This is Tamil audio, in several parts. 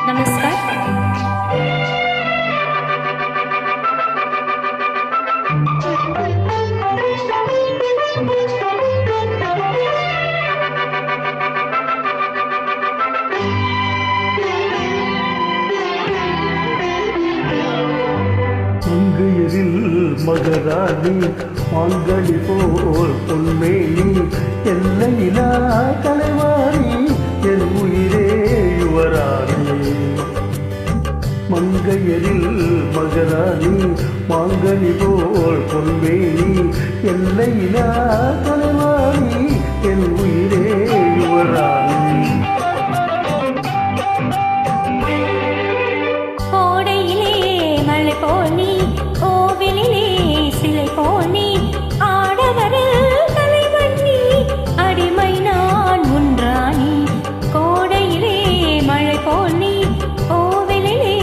नमस्कार. மகராணி மாங்கனி போல் பொன்மேனி எல்லையிலா கலைவாணி என் உயிரே யுவராணி. மங்கையரில் மகராணி மாங்கனி போல் பொன்மேனி எல்லையிலா கலைவாணி என் உயிரே யுவராணி. கோடையிலே மழை போனி கோவிலிலே சிலை போனி ஆடவரில் தலைவண்ணி அடிமை நான் உன்றாணி. கோடையிலே மழை போனி கோவிலிலே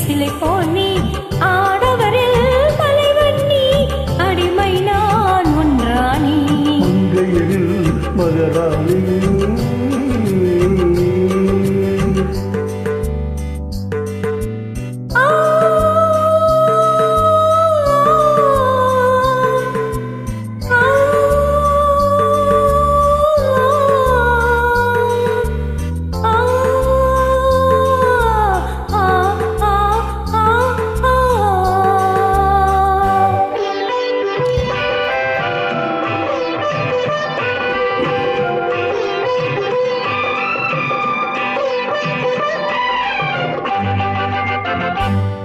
சிலை போனி ஆடவரில் தலைவண்ணி அடிமை நான் உன்றாணி. மங்கையரில் மகராணி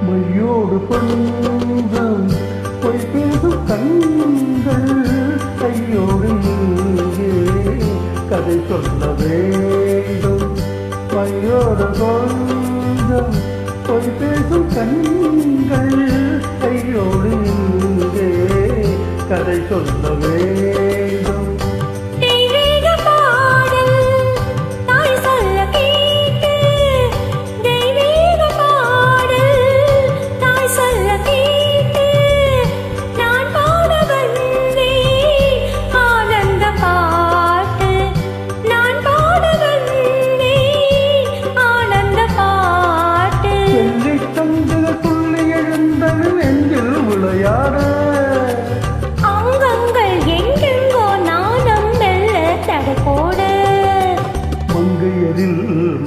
மையோடு கொஞ்சம் பொய் பேசும் கண்கள் கையோடு இங்கே கதை சொல்ல வேண்டும். மையோடு கொஞ்சம் பொய் பேசும் கண்கள் கையோடு இங்கே கதை சொல்ல வேண்டும்.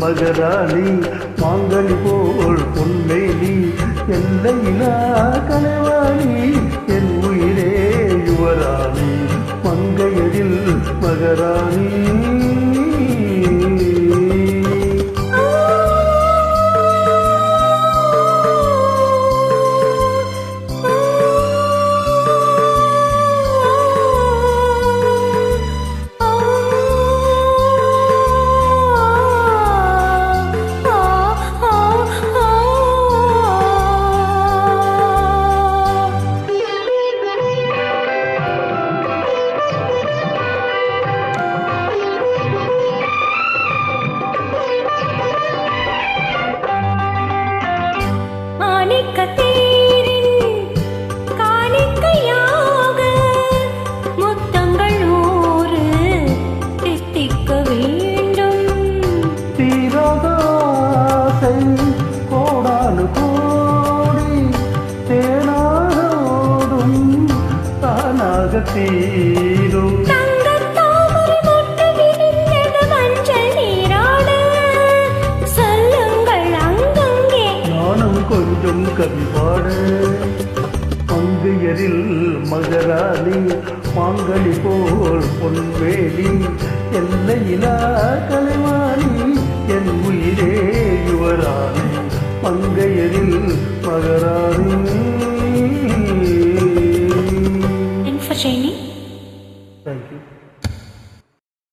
மகராணி மாங்கனி போல் பொன்மேனி எல்லையிலா கலைவாணி என் உயிரே யுவராணி. மங்கையரில் மகராணி கோடானு கோடி தேனாரோடும் தானாக தீரும். நானும் கொஞ்சம் கவிபாட. மங்கையரில் மகராணி மாங்கனி போல் பொன்வேலி எல்லையிலா கலைவாணி என் உயிரே யுவராணி. மங்கையரில் மகராணி